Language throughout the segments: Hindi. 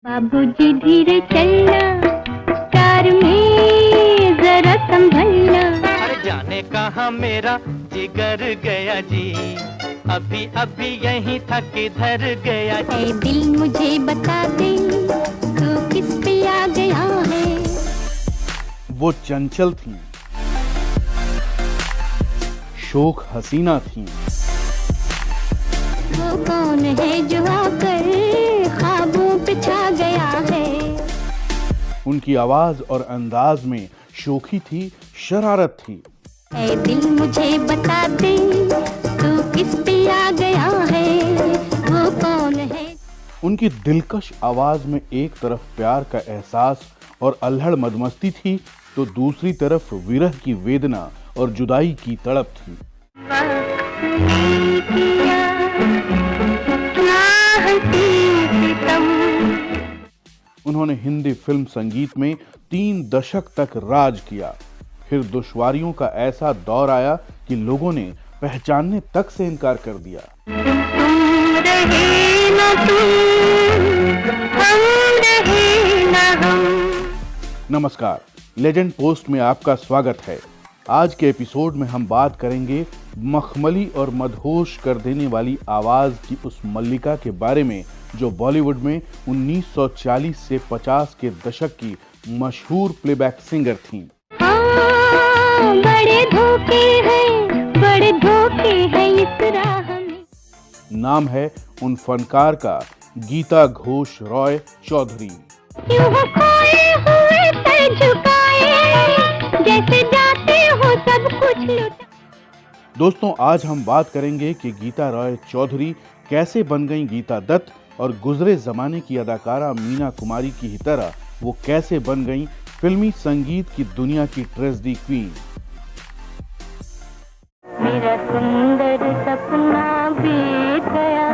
बाबूजी धीरे चलना, कार में जरा संभलना। अरे जाने कहाँ मेरा जिगर गया जी, अभी अभी यहीं था किधर गया जी। ऐ दिल मुझे बता दे, तू किस पे आ गया है। वो चंचल थीं, शोख हसीना थीं। वो कौन है जो आकर ख्वाबों पे छा गया है। उनकी आवाज और अंदाज में शोखी थी, शरारत थी। ऐ दिल मुझे बता दे, तू किस पे आ गया है। वो कौन है। उनकी दिलकश आवाज में एक तरफ प्यार का एहसास और अल्हड़ मदमस्ती थी, तो दूसरी तरफ विरह की वेदना और जुदाई की तड़प थी। उन्होंने हिंदी फिल्म संगीत में 3 दशक तक राज किया। फिर दुश्वारियों का ऐसा दौर आया कि लोगों ने पहचानने तक से इनकार कर दिया। नमस्कार, लेजेंड पोस्ट में आपका स्वागत है। आज के एपिसोड में हम बात करेंगे मखमली और मदहोश कर देने वाली आवाज की उस मल्लिका के बारे में जो बॉलीवुड में 1940 से 50 के दशक की मशहूर प्लेबैक सिंगर थीं। बड़े धोखे हैं इस राह में। नाम है उन फनकार का गीता घोष रॉय चौधरी। यूं खोए हुए सर झुकाए, जैसे जाते हो सब कुछ लुटा। दोस्तों, आज हम बात करेंगे कि गीता रॉय चौधरी कैसे बन गईं गीता दत्त और गुजरे जमाने की अदाकारा मीना कुमारी की ही तरह वो कैसे बन गईं फिल्मी संगीत की दुनिया की ट्रेजेडी क्वीन। मेरा सुंदर सपना बीत गया,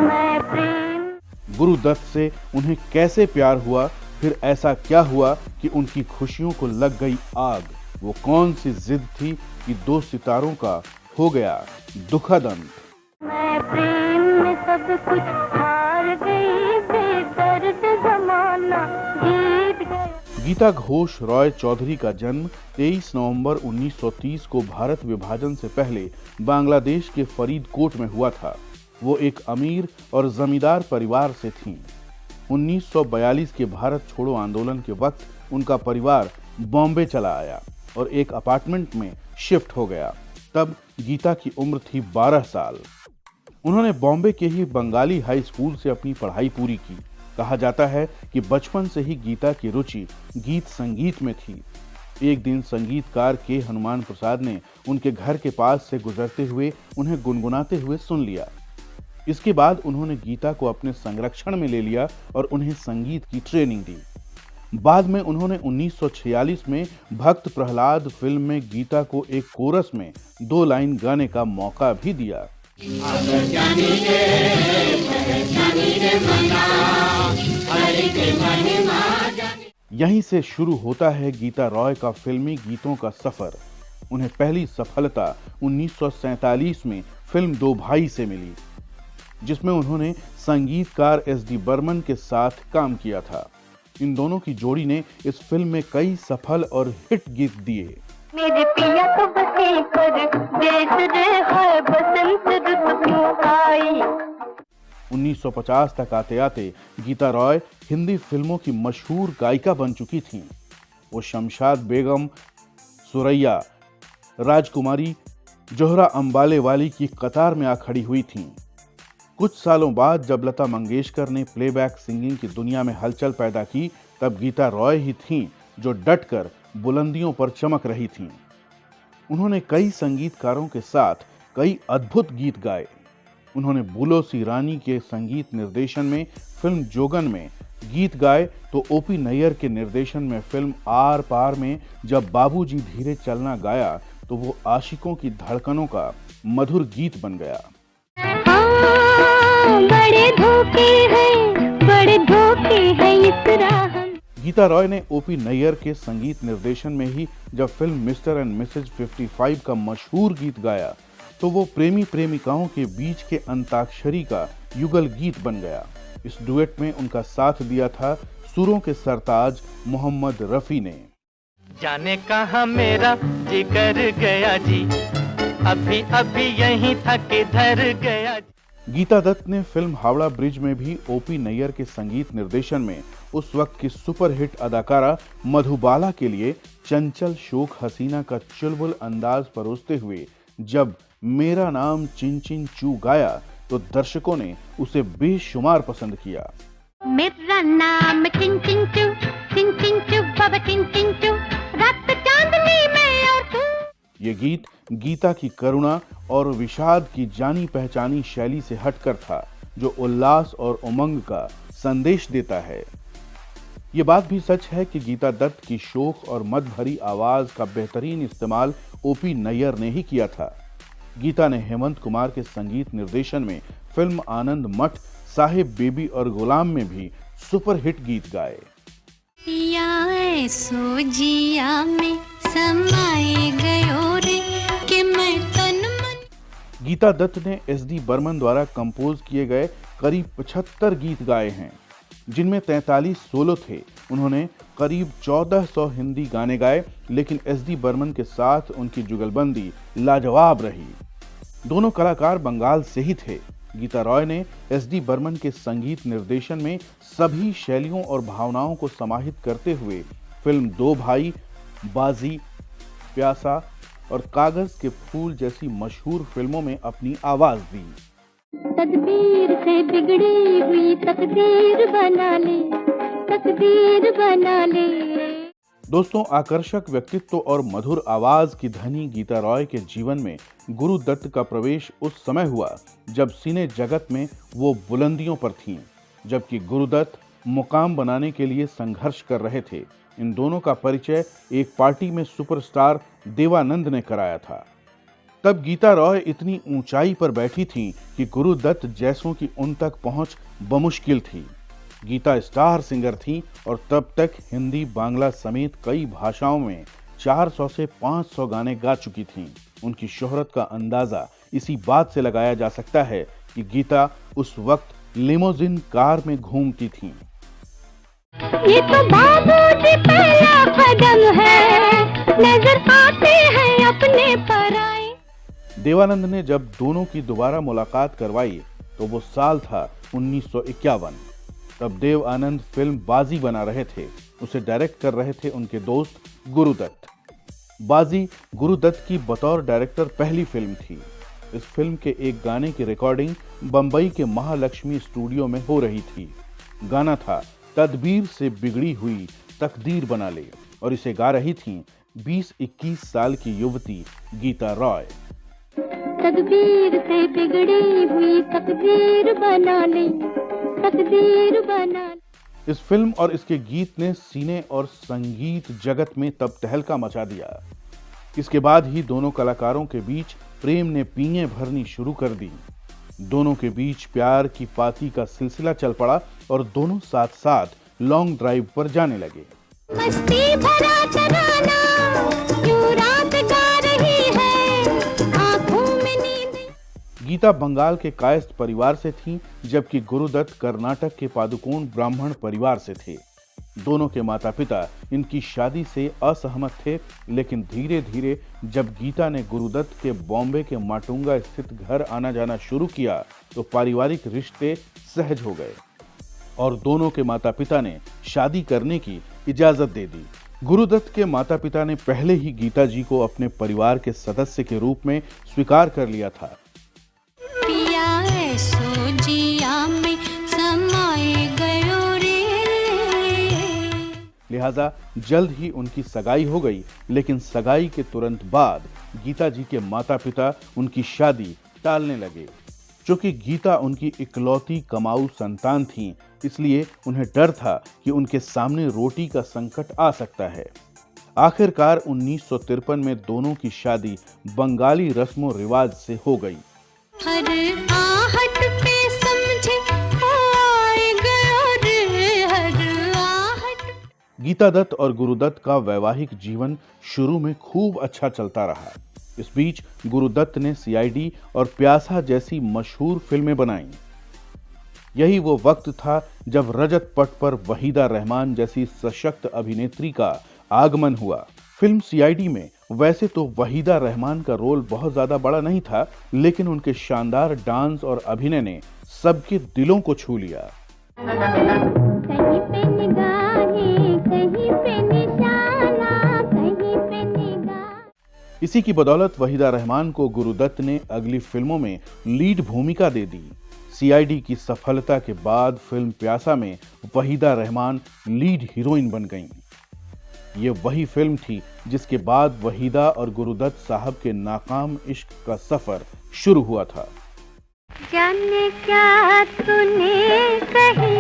मैं प्रेम। गुरु दत्त से उन्हें कैसे प्यार हुआ, फिर ऐसा क्या हुआ कि उनकी खुशियों को लग गई आग। वो कौन सी जिद थी कि 2 सितारों का हो गया दुखद अंत। मैं प्रेम में सब कुछ हार गई, बेदर्द जमाना जीत गया। गीता घोष रॉय चौधरी का जन्म 23 नवंबर 1930 को भारत विभाजन से पहले बांग्लादेश के फरीदकोट में हुआ था। वो एक अमीर और जमींदार परिवार से थीं। 1942 के भारत छोड़ो आंदोलन के वक्त उनका परिवार बॉम्बे चला आया और एक अपार्टमेंट में शिफ्ट हो गया। तब गीता की उम्र थी 12 साल। उन्होंने बॉम्बे के ही बंगाली हाई स्कूल से अपनी पढ़ाई पूरी की। कहा जाता है कि बचपन से ही गीता की रुचि गीत संगीत में थी। एक दिन संगीतकार के हनुमान प्रसाद ने उनके घर के पास से गुजरते हुए उन्हें गुनगुनाते हुए सुन लिया। इसके बाद उन्होंने गीता को अपने संरक्षण में ले लिया और उन्हें संगीत की ट्रेनिंग दी। बाद में उन्होंने 1946 में भक्त प्रहलाद फिल्म में गीता को एक कोरस में 2 लाइन गाने का मौका भी दिया। यहीं से शुरू होता है गीता रॉय का फिल्मी गीतों का सफर। उन्हें पहली सफलता 1947 में फिल्म 2 भाई से मिली, जिसमें उन्होंने संगीतकार एस.डी. बर्मन के साथ काम किया था। इन दोनों की जोड़ी ने इस फिल्म में कई सफल और हिट गीत दिए। मेरे पिया तो बसे पर देश रे है, बसंत रुत क्यों आई। 1950 तक आते आते गीता रॉय हिंदी फिल्मों की मशहूर गायिका बन चुकी थीं। वो शमशाद बेगम, सुरैया, राजकुमारी, जोहरा अंबाले वाली की कतार में आ खड़ी हुई थीं। कुछ सालों बाद जब लता मंगेशकर ने प्लेबैक सिंगिंग की दुनिया में हलचल पैदा की, तब गीता रॉय ही थीं जो डटकर बुलंदियों पर चमक रही थीं। उन्होंने कई संगीतकारों के साथ कई अद्भुत गीत गाए। उन्होंने बुलो सी रानी के संगीत निर्देशन में फिल्म जोगन में गीत गाए, तो ओपी नैयर के निर्देशन में फिल्म आर पार में जब बाबूजी धीरे चलना गाया, तो वो आशिकों की धड़कनों का मधुर गीत बन गया। बड़े धोखे हैं इस राह में। गीता रॉय ने ओपी नैयर के संगीत निर्देशन में ही जब फिल्म मिस्टर एंड मिसेज 55 का मशहूर गीत गाया, तो वो प्रेमी प्रेमिकाओं के बीच के अंताक्षरी का युगल गीत बन गया। इस डुएट में उनका साथ दिया था सुरों के सरताज मोहम्मद रफी ने। जाने कहाँ मेरा जिगर गया जी, अभी अभी यहीं था किधर गया जी। गीता दत्त ने फिल्म हावड़ा ब्रिज में भी ओपी नैयर के संगीत निर्देशन में उस वक्त की सुपरहिट अदाकारा मधुबाला के लिए चंचल शोक हसीना का चुलबुल अंदाज परोसते हुए जब मेरा नाम चिन चिन चू गाया तो दर्शकों ने उसे बेशुमार पसंद किया। मेरा नाम चिन चिन चू बाबा चिन चिन चू, रात चांदनी में और तू। ये गीत गीता की करुणा और विषाद की जानी पहचानी शैली से हटकर था, जो उल्लास और उमंग का संदेश देता है। ये बात भी सच है कि गीता दत्त की शोक और मद भरी आवाज का बेहतरीन इस्तेमाल ओपी नैयर ने ही किया था। गीता ने हेमंत कुमार के संगीत निर्देशन में फिल्म आनंद मठ, साहिब बेबी और गुलाम में भी सुपरहिट गीत गाए। या सो जिया में समाए गयो रे कि मैं तन मन। गीता दत्त ने एस.डी. बर्मन द्वारा कंपोज किए गए करीब 75 गीत गाए हैं, जिनमें 43 सोलो थे। उन्होंने करीब 1400 हिंदी गाने गाए, लेकिन एस.डी. बर्मन के साथ उनकी जुगलबंदी लाजवाब रही। दोनों कलाकार बंगाल से ही थे। गीता रॉय ने एस.डी. बर्मन के संगीत निर्देशन में सभी शैलियों और भावनाओं को समाहित करते हुए फिल्म दो भाई, बाजी, प्यासा और कागज के फूल जैसी मशहूर फिल्मों में अपनी आवाज दी। तकदीर से बिगड़ी हुई तकदीर बना ले, तकदीर बना ले। दोस्तों, आकर्षक व्यक्तित्व और मधुर आवाज की धनी गीता रॉय के जीवन में गुरु दत्त का प्रवेश उस समय हुआ जब सिने जगत में वो बुलंदियों पर थीं, जबकि गुरु दत्त मुकाम बनाने के लिए संघर्ष कर रहे थे। इन दोनों का परिचय एक पार्टी में सुपरस्टार देवानंद ने कराया था। तब गीता रॉय इतनी ऊंचाई पर बैठी थीं कि गुरु दत्त जैसों की उन तक पहुंच बमुश्किल थी। गीता स्टार सिंगर थी और तब तक हिंदी, बांग्ला समेत कई भाषाओं में 400 से 500 गाने गा चुकी थीं। उनकी शोहरत का अंदाजा इसी बात से लगाया जा सकता है कि गीता उस वक्त लिमोजिन कार में घूमती थीं। ये तो बाबूजी पहला कदम है, नजर आते हैं अपने पराए। देवानंद ने जब दोनों की दोबारा मुलाकात करवाई तो वो साल था 1951। तब देव आनंद फिल्म बाजी बना रहे थे। उसे डायरेक्ट कर रहे थे उनके दोस्त गुरु दत्त। बाजी गुरु दत्त की बतौर डायरेक्टर पहली फिल्म थी। इस फिल्म के एक गाने की रिकॉर्डिंग बंबई के महालक्ष्मी स्टूडियो में हो रही थी। गाना था तदबीर से बिगड़ी हुई तकदीर बना ले और इसे गा रही थीं 20-21 साल की युवती गीता रॉय। तकदीर से बिगड़ी हुई तकदीर बना ले, तकदीर बना ले। इस फिल्म और इसके गीत ने सिने और संगीत जगत में तब तहलका मचा दिया। इसके बाद ही दोनों कलाकारों के बीच प्रेम ने पीएं भरनी शुरू कर दी। दोनों के बीच प्यार की पाती का सिलसिला चल पड़ा और दोनों साथ साथ लॉन्ग ड्राइव पर जाने लगे। मस्ती भरा तराना यूं रात गा रही है, आंखों में नींद। गीता बंगाल के कायस्थ परिवार से थीं, जबकि गुरुदत्त कर्नाटक के पादुकोण ब्राह्मण परिवार से थे। दोनों के माता पिता इनकी शादी से असहमत थे, लेकिन धीरे धीरे जब गीता ने गुरुदत्त के बॉम्बे के माटुंगा स्थित घर आना जाना शुरू किया तो पारिवारिक रिश्ते सहज हो गए और दोनों के माता पिता ने शादी करने की इजाजत दे दी। गुरुदत्त के माता पिता ने पहले ही गीता जी को अपने परिवार के सदस्य के रूप में स्वीकार कर लिया था। लिहाजा जल्द ही उनकी सगाई हो गई, लेकिन सगाई के तुरंत बाद गीता जी के माता पिता उनकी शादी टालने लगे। चूंकि गीता उनकी इकलौती कमाऊ संतान थीं, इसलिए उन्हें डर था कि उनके सामने रोटी का संकट आ सकता है। आखिरकार 1953 में दोनों की शादी बंगाली रस्मों रिवाज से हो गई। गीता दत्त और गुरुदत्त का वैवाहिक जीवन शुरू में खूब अच्छा चलता रहा। इस बीच गुरुदत्त ने सीआईडी और प्यासा जैसी मशहूर फिल्में बनाईं। यही वो वक्त था जब रजत पट पर वहीदा रहमान जैसी सशक्त अभिनेत्री का आगमन हुआ। फिल्म सीआईडी में वैसे तो वहीदा रहमान का रोल बहुत ज्यादा बड़ा नहीं था, लेकिन उनके शानदार डांस और अभिनय ने सबके दिलों को छू लिया। कहीं पे निगाहें, कहीं पे निशाना, कहीं पे निगाह। इसी की बदौलत वहीदा रहमान को गुरुदत्त ने अगली फिल्मों में लीड भूमिका दे दी। सीआईडी की सफलता के बाद फिल्म प्यासा में वहीदा रहमान लीड हीरोइन बन गईं। ये वही फिल्म थी जिसके बाद वहीदा और गुरुदत्त साहब के नाकाम इश्क का सफर शुरू हुआ था। जाने क्या तूने कही,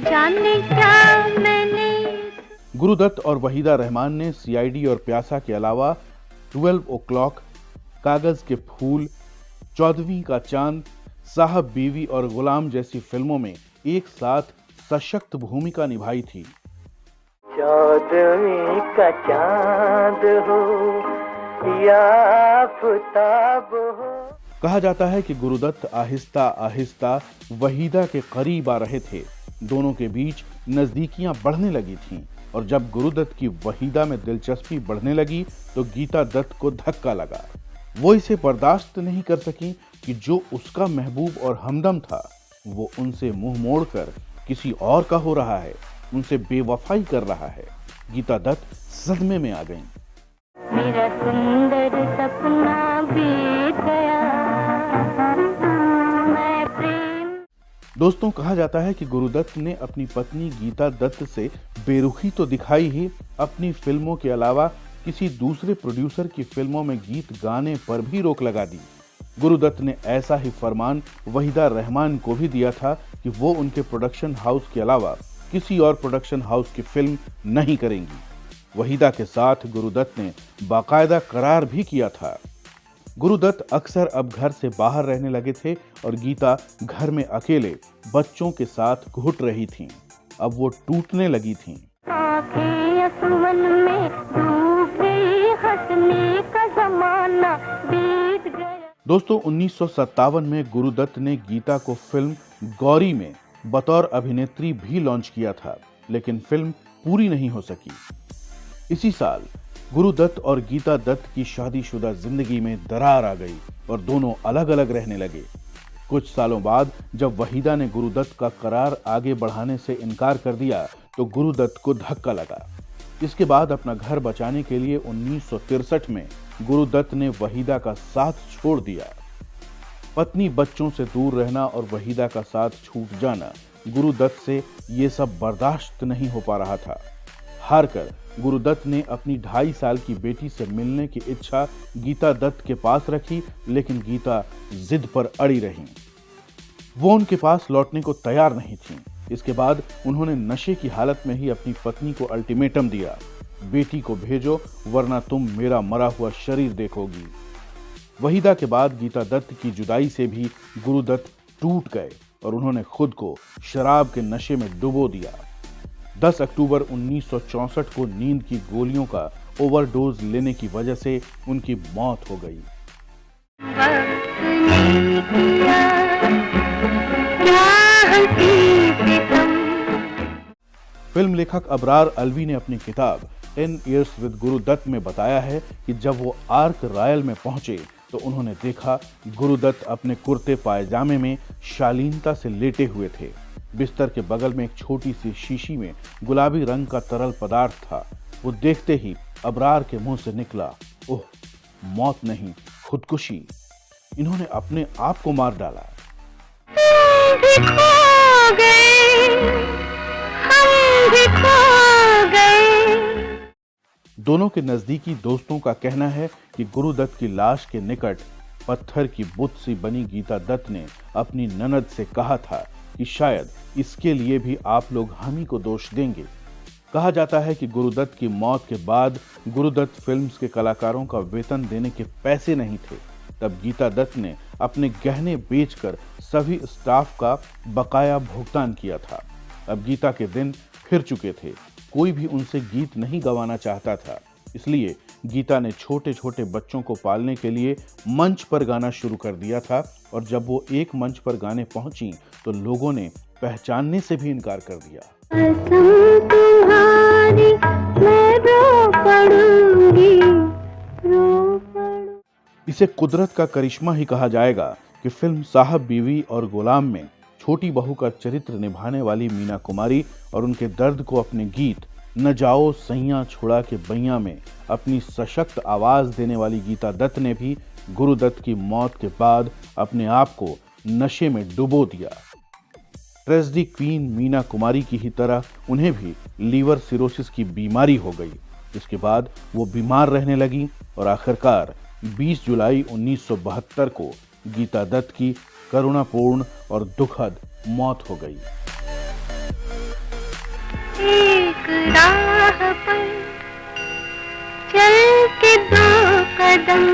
जाने क्या मैंने। गुरुदत्त और वहीदा रहमान ने सीआईडी और प्यासा के अलावा 12 o'clock, कागज के फूल, 14वीं का चांद, साहब बीवी और गुलाम जैसी फिल्मों में एक साथ सशक्त भूमिका निभाई थी। 14वीं का चांद हो या आफताब हो। कहा जाता है कि गुरुदत्त आहिस्ता आहिस्ता वहीदा के करीब आ रहे थे। दोनों के बीच नजदीकियां बढ़ने लगी थीं और जब गुरुदत्त की वहीदा में दिलचस्पी बढ़ने लगी तो गीता दत्त को धक्का लगा। वो इसे बर्दाश्त नहीं कर सकी कि जो उसका महबूब और हमदम था वो उनसे मुंह मोड़कर किसी और का हो रहा है, उनसे बेवफाई कर रहा है। गीता दत्त सदमे में आ गईं। मेरा सुंदर सपना बीत गया, मैं प्रेम। दोस्तों, कहा जाता है कि गुरुदत्त ने अपनी पत्नी गीता दत्त से बेरुखी तो दिखाई ही, अपनी फिल्मों के अलावा किसी दूसरे प्रोड्यूसर की फिल्मों में गीत गाने पर भी रोक लगा दी। गुरुदत्त ने ऐसा ही फरमान वहीदा रहमान को भी दिया था कि वो उनके प्रोडक्शन हाउस के अलावा किसी और प्रोडक्शन हाउस की फिल्म नहीं करेंगी। वहीदा के साथ गुरुदत्त ने बाकायदा करार भी किया था। गुरुदत्त अक्सर अब घर से बाहर रहने लगे थे और गीता घर में अकेले बच्चों के साथ घुट रही थीं। अब वो टूटने लगी थीं। आँखें असुवन में डूब गई, हंसने का जमाना बीत गया। दोस्तों, 1957 में गुरुदत्त ने गीता को फिल्म गौरी में बतौर अभिनेत्री भी लॉन्च किया था, लेकिन फिल्म पूरी नहीं हो सकी। इसी साल गुरुदत्त और गीता दत्त की शादीशुदा जिंदगी में दरार आ गई और दोनों अलग अलग रहने लगे। कुछ सालों बाद जब वहीदा ने गुरुदत्त का करार आगे बढ़ाने से इनकार कर दिया तो गुरुदत्त को धक्का लगा। इसके बाद अपना घर बचाने के लिए 1963 में गुरुदत्त ने वहीदा का साथ छोड़ दिया। पत्नी बच्चों से दूर रहना और वहीदा का साथ छूट जाना गुरुदत्त से ये सब बर्दाश्त नहीं हो पा रहा था। हारकर गुरुदत्त ने अपनी 2.5 साल की बेटी से मिलने की इच्छा गीता दत्त के पास रखी, लेकिन गीता जिद पर अड़ी रही। वो उनके पास लौटने को तैयार नहीं थी। इसके बाद उन्होंने नशे की हालत में ही अपनी पत्नी को अल्टीमेटम दिया, बेटी को भेजो वरना तुम मेरा मरा हुआ शरीर देखोगी। वहीदा के बाद गीता दत्त की जुदाई से भी गुरुदत्त टूट गए और उन्होंने खुद को शराब के नशे में डुबो दिया। 10 अक्टूबर 1964 को नींद की गोलियों का ओवरडोज लेने की वजह से उनकी मौत हो गई। फिल्म लेखक अबरार अलवी ने अपनी किताब 10 Years with गुरुदत्त में बताया है कि जब वो आर्क रॉयल में पहुंचे तो उन्होंने देखा गुरुदत्त अपने कुर्ते पायजामे में शालीनता से लेटे हुए थे। बिस्तर के बगल में एक छोटी सी शीशी में गुलाबी रंग का तरल पदार्थ था। वो देखते ही अबरार के मुंह से निकला, ओह, मौत नहीं, खुदकुशी। इन्होंने अपने आप को मार डाला। दोनों के नजदीकी दोस्तों का कहना है कि गुरुदत्त की लाश के निकट पत्थर की बुत सी बनी गीता दत्त ने अपनी ननद से कहा था कि शायद इसके लिए भी आप लोग हम ही को दोष देंगे। कहा जाता है कि गुरुदत्त की मौत के बाद गुरुदत्त फिल्म्स के कलाकारों का वेतन देने के पैसे नहीं थे। तब गीता दत्त ने अपने गहने बेचकर सभी स्टाफ का बकाया भुगतान किया था। अब गीता के दिन फिर चुके थे। कोई भी उनसे गीत नहीं गवाना चाहता था, इसलिए गीता ने छोटे छोटे बच्चों को पालने के लिए मंच पर गाना शुरू कर दिया था और जब वो एक मंच पर गाने पहुंची तो लोगों ने पहचानने से भी इनकार कर दिया। कसम तुम्हारी मैं रो पड़ूंगी, रो पड़ूंगी। इसे कुदरत का करिश्मा ही कहा जाएगा कि फिल्म साहब बीवी और गुलाम में छोटी बहू का चरित्र निभाने वाली मीना कुमारी और उनके दर्द को अपने गीत न जाओ सैया छुड़ा के बैया में अपनी सशक्त आवाज देने वाली गीता दत्त ने भी गुरुदत्त की मौत के बाद अपने आप को नशे में डुबो दिया। ट्रेजेडी क्वीन मीना कुमारी की ही तरह उन्हें भी लीवर सिरोसिस की बीमारी हो गई। इसके बाद वो बीमार रहने लगी और आखिरकार 20 जुलाई 1972 को गीता दत्त की करुणापूर्ण और दुखद मौत हो गई। एक राह पर चल के 2 कदम